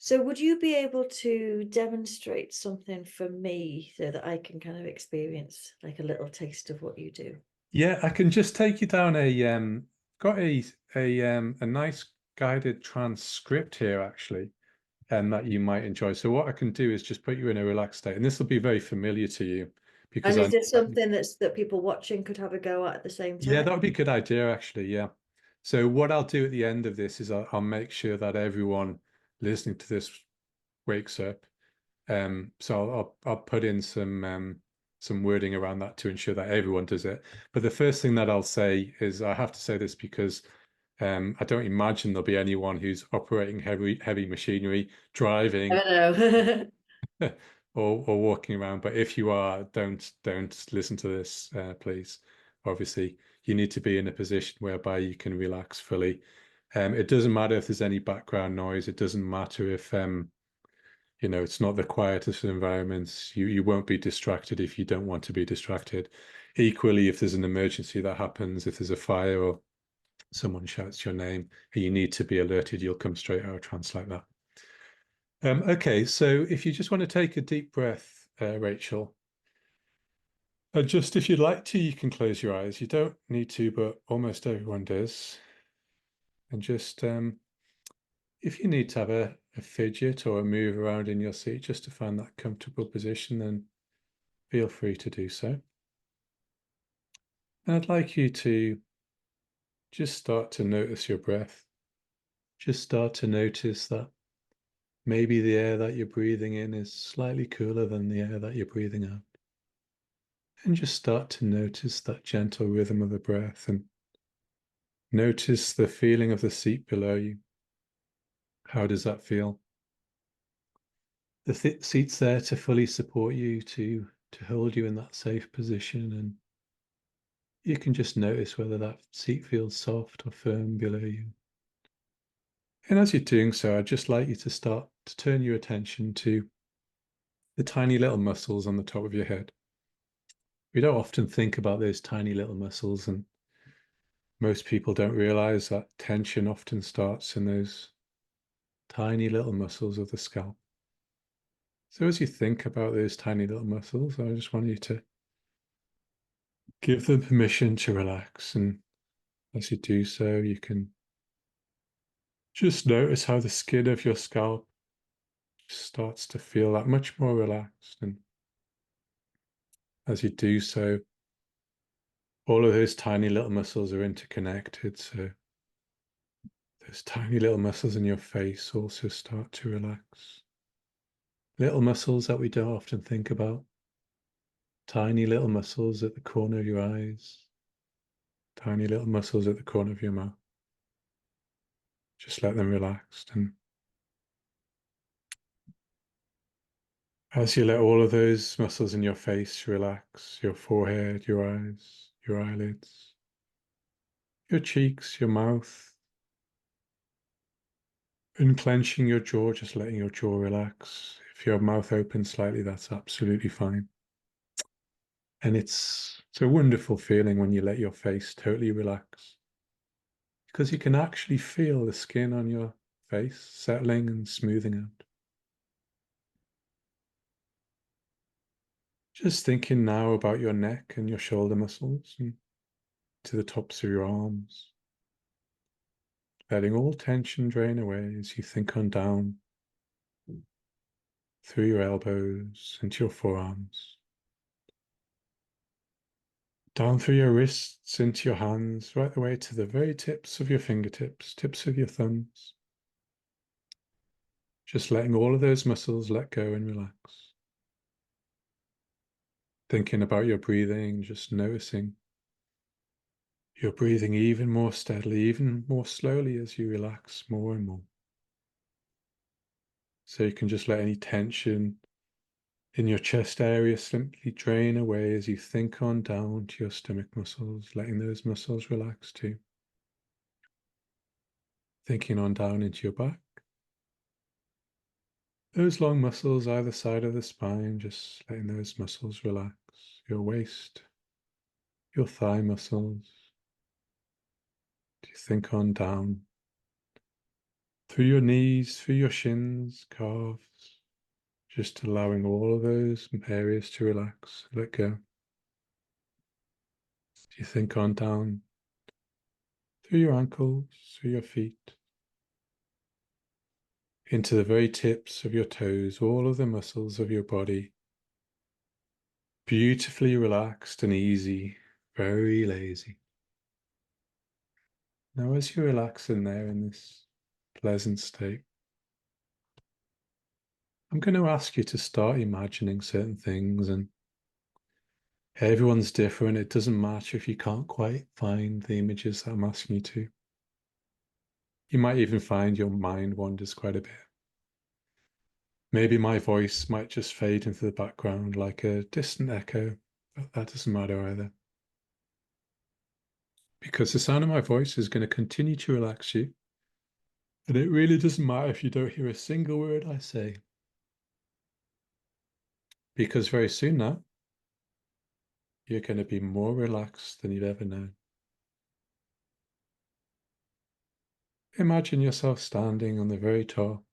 So would you be able to demonstrate something for me so that I can kind of experience like a little taste of what you do? Yeah, I can just take you down got a nice guided transcript here actually, that you might enjoy. So what I can do is just put you in a relaxed state, and this will be very familiar to you because And I is know this something that people watching could have a go at the same yeah, that time? would be a good idea actually. Yeah. So what I'll do at the end of this is I'll make sure that everyone listening to this wakes up. So I'll put in some wording around that to ensure that everyone does it. But the first thing that I'll say is I have to say this because I don't imagine there'll be anyone who's operating heavy machinery, I driving, don't know. or walking around. But if you are, don't listen to this, please. Obviously, you need to be in a position whereby you can relax fully. It doesn't matter if there's any background noise. It doesn't matter if it's not the quietest of environments. You won't be distracted if you don't want to be distracted. Equally, if there's an emergency that happens, if there's a fire or someone shouts your name and you need to be alerted, you'll come straight out of trance like that. Okay, so if you just want to take a deep breath, Rachel, just if you'd like to, you can close your eyes. You don't need to, but almost everyone does. And just if you need to have a fidget or a move around in your seat just to find that comfortable position, then feel free to do so. And I'd like you to just start to notice your breath. Just start to notice that maybe the air that you're breathing in is slightly cooler than the air that you're breathing out. And just start to notice that gentle rhythm of the breath and notice the feeling of the seat below you. How does that feel? The seat's there to fully support you, to hold you in that safe position, and you can just notice whether that seat feels soft or firm below you. And as you're doing so, I'd just like you to start to turn your attention to the tiny little muscles on the top of your head. We don't often think about those tiny little muscles, and most people don't realize that tension often starts in those tiny little muscles of the scalp. So as you think about those tiny little muscles, I just want you to give them permission to relax. And as you do so, you can just notice how the skin of your scalp starts to feel that much more relaxed. And as you do so, all of those tiny little muscles are interconnected. So those tiny little muscles in your face also start to relax. Little muscles that we don't often think about. Tiny little muscles at the corner of your eyes. Tiny little muscles at the corner of your mouth. Just let them relax. And as you let all of those muscles in your face relax, your forehead, your eyes, your eyelids, your cheeks, your mouth, unclenching your jaw, just letting your jaw relax. If your mouth opens slightly, that's absolutely fine. And it's a wonderful feeling when you let your face totally relax because you can actually feel the skin on your face settling and smoothing out. Just thinking now about your neck and your shoulder muscles and to the tops of your arms, letting all tension drain away as you think on down through your elbows into your forearms, down through your wrists into your hands, right the way to the very tips of your fingertips, tips of your thumbs. Just letting all of those muscles let go and relax. Thinking about your breathing, just noticing you're breathing even more steadily, even more slowly as you relax more and more. So you can just let any tension in your chest area simply drain away as you think on down to your stomach muscles, letting those muscles relax too. Thinking on down into your back. Those long muscles either side of the spine, just letting those muscles relax. Your waist, your thigh muscles. Do you think on down through your knees, through your shins, calves, just allowing all of those areas to relax, let go. You think on down through your ankles, through your feet, into the very tips of your toes, all of the muscles of your body, beautifully relaxed and easy, very lazy. Now, as you relax in there in this pleasant state, I'm going to ask you to start imagining certain things, and everyone's different. It doesn't matter if you can't quite find the images that I'm asking you to. You might even find your mind wanders quite a bit. Maybe my voice might just fade into the background like a distant echo, but that doesn't matter either. Because the sound of my voice is going to continue to relax you. And it really doesn't matter if you don't hear a single word I say. Because very soon now, you're going to be more relaxed than you've ever known. Imagine yourself standing on the very top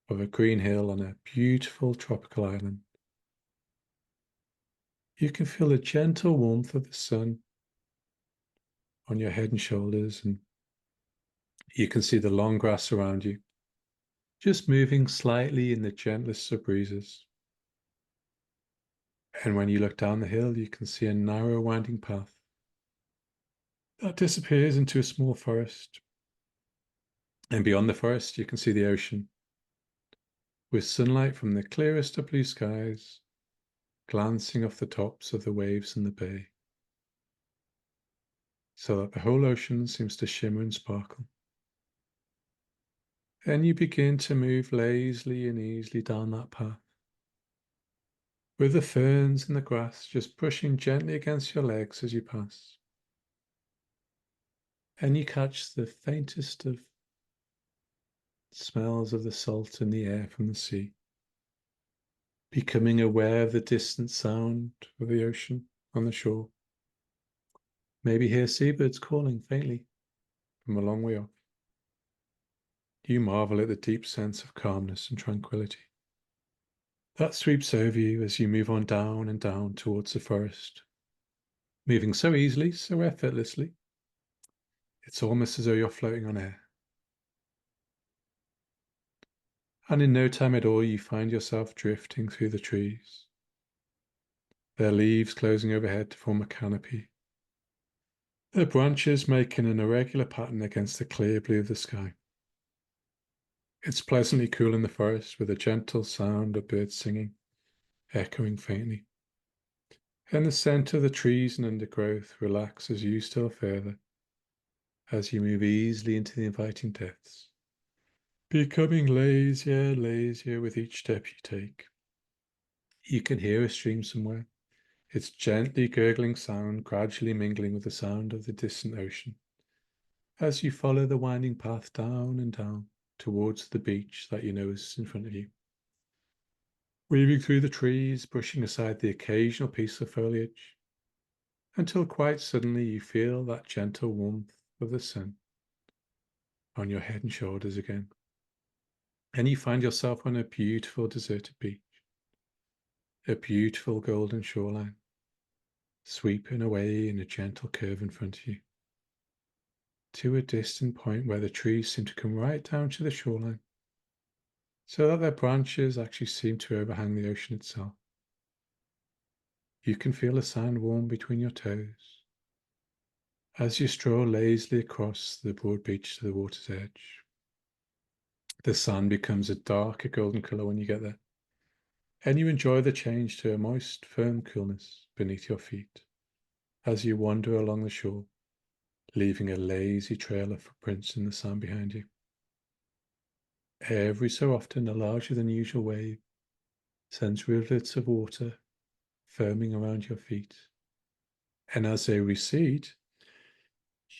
of a green hill on a beautiful tropical island. You can feel the gentle warmth of the sun on your head and shoulders, and you can see the long grass around you, just moving slightly in the gentlest of breezes. And when you look down the hill, you can see a narrow winding path that disappears into a small forest. And beyond the forest, you can see the ocean, with sunlight from the clearest of blue skies glancing off the tops of the waves in the bay, so that the whole ocean seems to shimmer and sparkle. Then you begin to move lazily and easily down that path, with the ferns and the grass just brushing gently against your legs as you pass. And you catch the faintest of smells of the salt in the air from the sea, becoming aware of the distant sound of the ocean on the shore. Maybe hear seabirds calling faintly from a long way off. You marvel at the deep sense of calmness and tranquility that sweeps over you as you move on down and down towards the forest, moving so easily, so effortlessly. It's almost as though you're floating on air. And in no time at all, you find yourself drifting through the trees, their leaves closing overhead to form a canopy, their branches making an irregular pattern against the clear blue of the sky. It's pleasantly cool in the forest, with a gentle sound of birds singing, echoing faintly. And the scent of the trees and undergrowth relaxes you still further as you move easily into the inviting depths, becoming lazier and lazier with each step you take. You can hear a stream somewhere, its gently gurgling sound gradually mingling with the sound of the distant ocean, as you follow the winding path down and down towards the beach that you know is in front of you. Weaving through the trees, brushing aside the occasional piece of foliage, until quite suddenly you feel that gentle warmth of the sun on your head and shoulders again. And you find yourself on a beautiful deserted beach, a beautiful golden shoreline, sweeping away in a gentle curve in front of you, to a distant point where the trees seem to come right down to the shoreline, so that their branches actually seem to overhang the ocean itself. You can feel the sand warm between your toes as you stroll lazily across the broad beach to the water's edge. The sand becomes a darker golden colour when you get there, and you enjoy the change to a moist, firm coolness beneath your feet as you wander along the shore, leaving a lazy trail of footprints in the sand behind you. Every so often, a larger than usual wave sends rivulets of water foaming around your feet, and as they recede,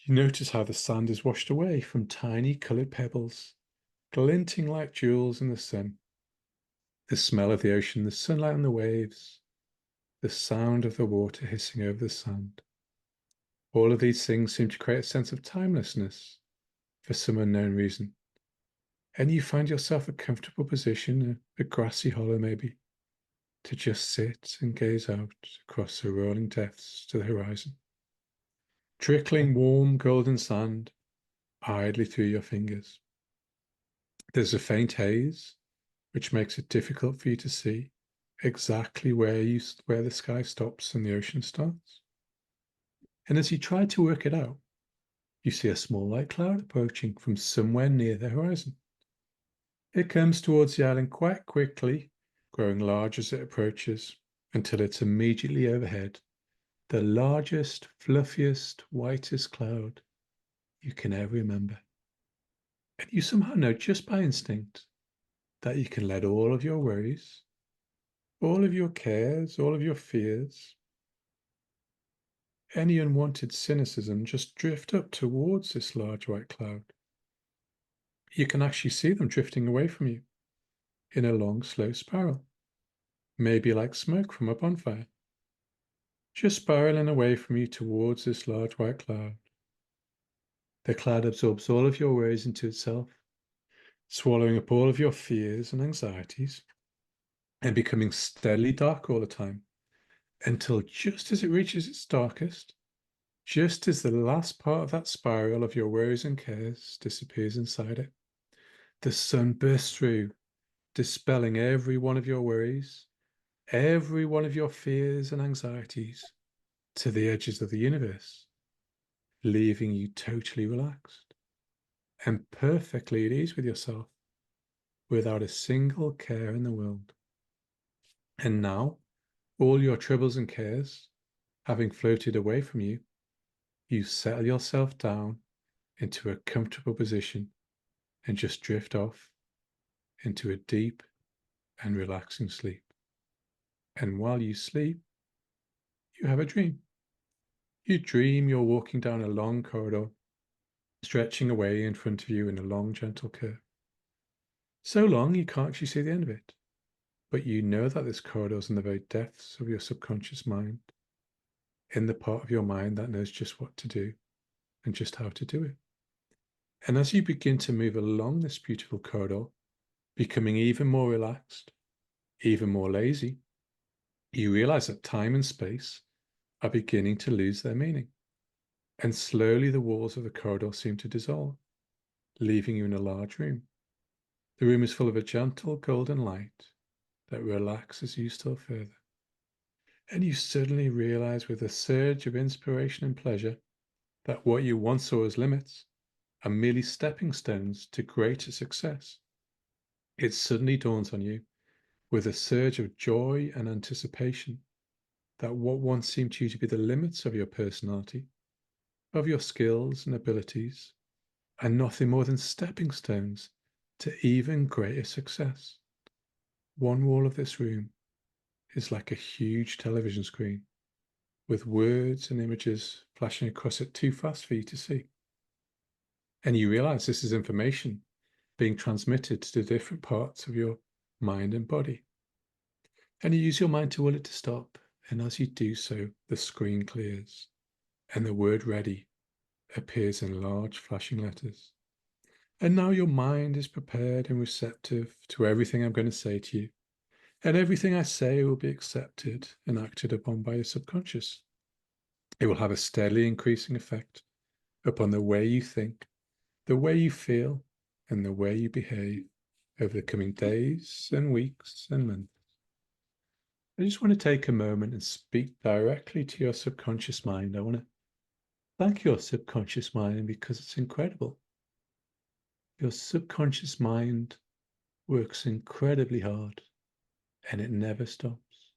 you notice how the sand is washed away from tiny coloured pebbles, glinting like jewels in the sun. The smell of the ocean, the sunlight on the waves, the sound of the water hissing over the sand. All of these things seem to create a sense of timelessness for some unknown reason, And you find yourself a comfortable position, a grassy hollow maybe, to just sit and gaze out across the rolling depths to the horizon. Trickling warm golden sand idly through your fingers. There's a faint haze, which makes it difficult for you to see exactly where the sky stops and the ocean starts. And as you try to work it out, you see a small light cloud approaching from somewhere near the horizon. It comes towards the island quite quickly, growing large as it approaches, until it's immediately overhead, the largest, fluffiest, whitest cloud you can ever remember. And you somehow know just by instinct that you can let all of your worries, all of your cares, all of your fears, any unwanted cynicism just drift up towards this large white cloud. You can actually see them drifting away from you in a long, slow spiral, maybe like smoke from a bonfire, just spiraling away from you towards this large white cloud. The cloud absorbs all of your worries into itself, swallowing up all of your fears and anxieties, and becoming steadily dark all the time, until just as it reaches its darkest, just as the last part of that spiral of your worries and cares disappears inside it, the sun bursts through, dispelling every one of your worries, every one of your fears and anxieties to the edges of the universe, leaving you totally relaxed and perfectly at ease with yourself, without a single care in the world. And now, all your troubles and cares having floated away from you, you settle yourself down into a comfortable position and just drift off into a deep and relaxing sleep. And while you sleep, you have a dream. You dream you're walking down a long corridor, stretching away in front of you in a long, gentle curve. So long you can't actually see the end of it, but you know that this corridor is in the very depths of your subconscious mind, in the part of your mind that knows just what to do and just how to do it. And as you begin to move along this beautiful corridor, becoming even more relaxed, even more lazy, you realize that time and space are beginning to lose their meaning. And slowly the walls of the corridor seem to dissolve, leaving you in a large room. The room is full of a gentle golden light that relaxes you still further. And you suddenly realize with a surge of inspiration and pleasure that what you once saw as limits are merely stepping stones to greater success. It suddenly dawns on you with a surge of joy and anticipation that what once seemed to you to be the limits of your personality, of your skills and abilities, are nothing more than stepping stones to even greater success. One wall of this room is like a huge television screen with words and images flashing across it too fast for you to see. And you realize this is information being transmitted to different parts of your mind and body. And you use your mind to will it to stop. And as you do so, the screen clears and the word ready appears in large flashing letters. And now your mind is prepared and receptive to everything I'm going to say to you. And everything I say will be accepted and acted upon by your subconscious. It will have a steadily increasing effect upon the way you think, the way you feel, and the way you behave over the coming days and weeks and months. I just want to take a moment and speak directly to your subconscious mind. I want to thank your subconscious mind because it's incredible. Your subconscious mind works incredibly hard and it never stops.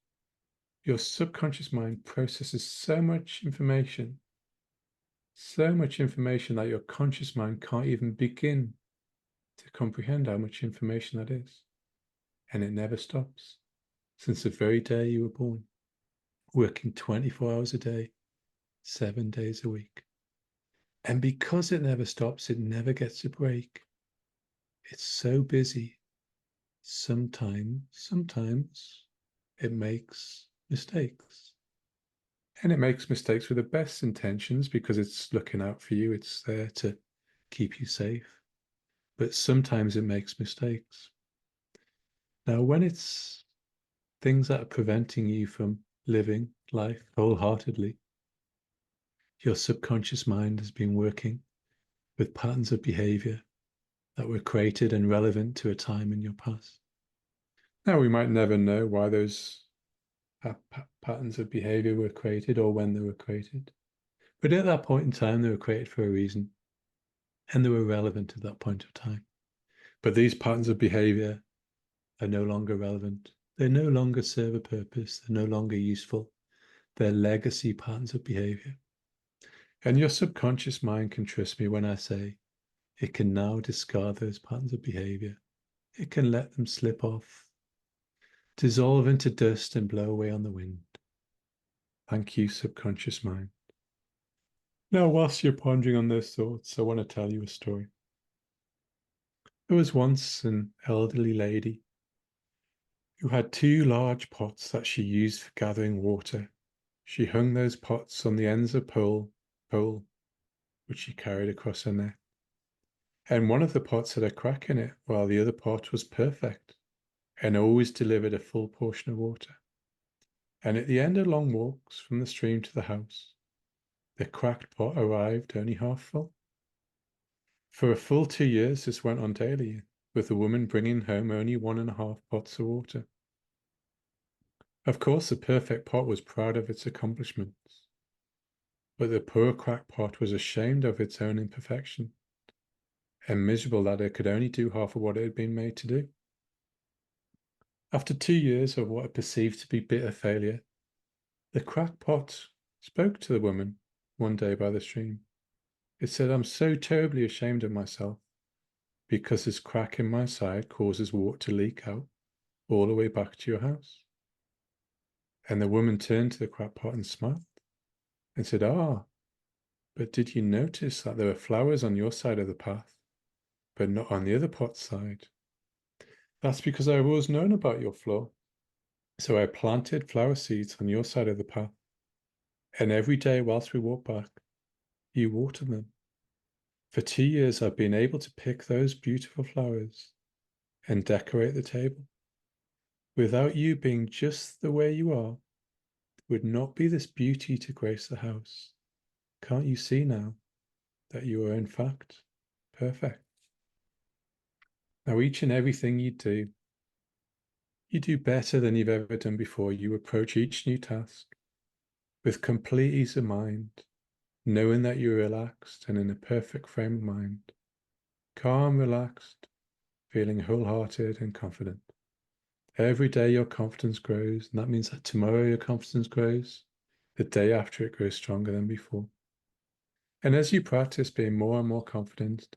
Your subconscious mind processes so much information that your conscious mind can't even begin to comprehend how much information that is. And it never stops since the very day you were born, working 24 hours a day, 7 days a week. And because it never stops, it never gets a break. It's so busy. Sometimes it makes mistakes. And it makes mistakes with the best intentions because it's looking out for you. It's there to keep you safe. but sometimes it makes mistakes. Now, when it's things that are preventing you from living life wholeheartedly, your subconscious mind has been working with patterns of behavior that were created and relevant to a time in your past. Now, we might never know why those patterns of behavior were created or when they were created, but at that point in time, they were created for a reason and they were relevant at that point of time. But these patterns of behavior are no longer relevant. They no longer serve a purpose. They're no longer useful. They're legacy patterns of behavior. And your subconscious mind can trust me when I say it can now discard those patterns of behavior. It can let them slip off, dissolve into dust and blow away on the wind. Thank you, subconscious mind. Now, whilst you're pondering on those thoughts, I want to tell you a story. There was once an elderly lady who had two large pots that she used for gathering water. She hung those pots on the ends of pole, which she carried across her neck. And one of the pots had a crack in it, while the other pot was perfect and always delivered a full portion of water. And at the end of long walks from the stream to the house, the cracked pot arrived only half full. For a full 2 years, this went on daily, with the woman bringing home only 1.5 pots of water. Of course, the perfect pot was proud of its accomplishments, but the poor cracked pot was ashamed of its own imperfection and miserable that it could only do half of what it had been made to do. After 2 years of what it perceived to be bitter failure, the cracked pot spoke to the woman one day by the stream. It said, "I'm so terribly ashamed of myself because this crack in my side causes water to leak out all the way back to your house." And the woman turned to the cracked pot and smiled and said, "Ah, but did you notice that there were flowers on your side of the path, but not on the other pot's side? That's because I've always known about your flaw. So I planted flower seeds on your side of the path, and every day whilst we walk back, you water them. For 2 years, I've been able to pick those beautiful flowers and decorate the table. Without you being just the way you are, there would not be this beauty to grace the house. Can't you see now that you are in fact perfect?" Now, each and everything you do better than you've ever done before. You approach each new task with complete ease of mind, knowing that you're relaxed and in a perfect frame of mind, calm, relaxed, feeling wholehearted and confident. Every day your confidence grows, and that means that tomorrow your confidence grows, the day after it grows stronger than before. And as you practice being more and more confident,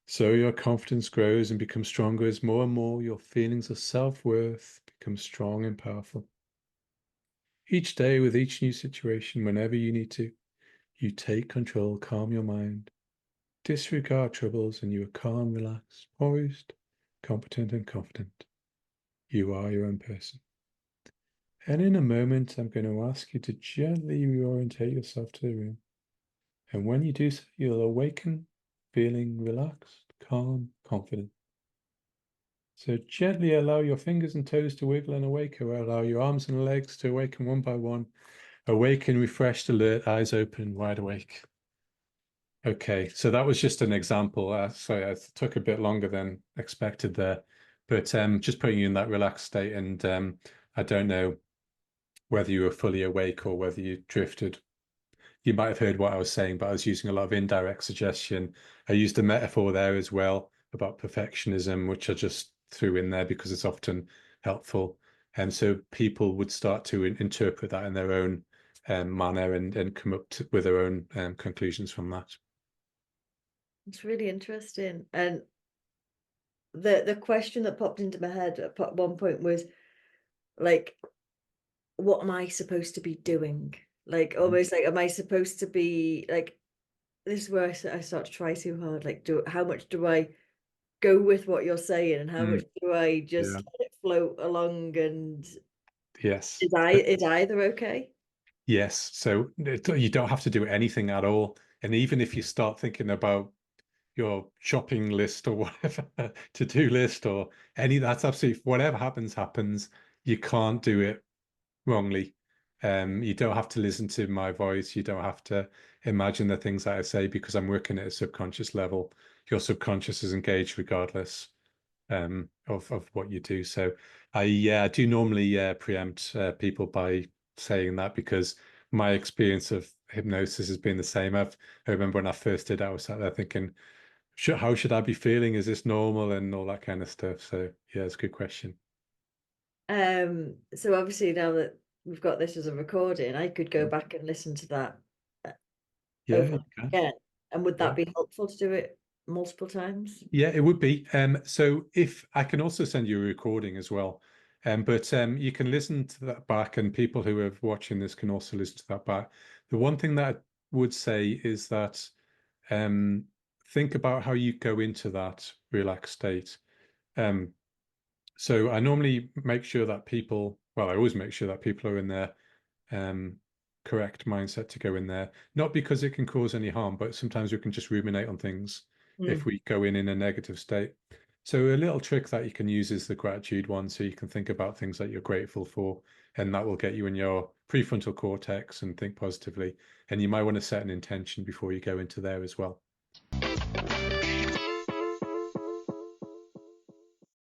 so your confidence grows and becomes stronger as more and more your feelings of self-worth become strong and powerful. Each day with each new situation, whenever you need to, you take control, calm your mind, disregard troubles, and you are calm, relaxed, poised, competent, and confident. You are your own person. And in a moment, I'm going to ask you to gently reorientate yourself to the room. And when you do so, you'll awaken feeling relaxed, calm, confident. So gently allow your fingers and toes to wiggle and awaken, or allow your arms and legs to awaken one by one. Awaken, refreshed, alert, eyes open, wide awake. Okay, so that was just an example. Sorry, I took a bit longer than expected there, but just putting you in that relaxed state. And I don't know whether you were fully awake or whether you drifted. You might have heard what I was saying, but I was using a lot of indirect suggestion. I used a metaphor there as well about perfectionism, which I just threw in there because it's often helpful. And so people would start to interpret that in their own manner and come up with their own conclusions from that. It's really interesting. And the question that popped into my head at one point was like, what am I supposed to be doing? Like almost like, am I supposed to be like, this is where I start to try too hard. Like, how much do I go with what you're saying, and how Mm, much do I just yeah. let it float along? And Yes. is either okay? Yes. So you don't have to do anything at all. And even if you start thinking about your shopping list or whatever, to-do list or any, that's absolutely, whatever happens. You can't do it wrongly. You don't have to listen to my voice. You don't have to imagine the things that I say because I'm working at a subconscious level. Your subconscious is engaged regardless of what you do. So I do normally preempt people by saying that because my experience of hypnosis has been the same. I remember when I first did it, I was sat there thinking, how should I be feeling? Is this normal and all that kind of stuff? So yeah, it's a good question. So obviously now that we've got this as a recording, I could go Mm. back and listen to that Yeah, over you can. again. And would Yeah. that be helpful to do it multiple times? Yeah, it would be. So if I can also send you a recording as well. But you can listen to that back, and people who are watching this can also listen to that back. The one thing that I would say is that um, think about how you go into that relaxed state. Um, so I normally make sure that people, well, I always make sure that people are in their um, correct mindset to go in there. Not because it can cause any harm, but sometimes we can just ruminate on things if Mm. we go in a negative state. So a little trick that you can use is the gratitude one. So you can think about things that you're grateful for, and that will get you in your prefrontal cortex and think positively. And you might want to set an intention before you go into there as well.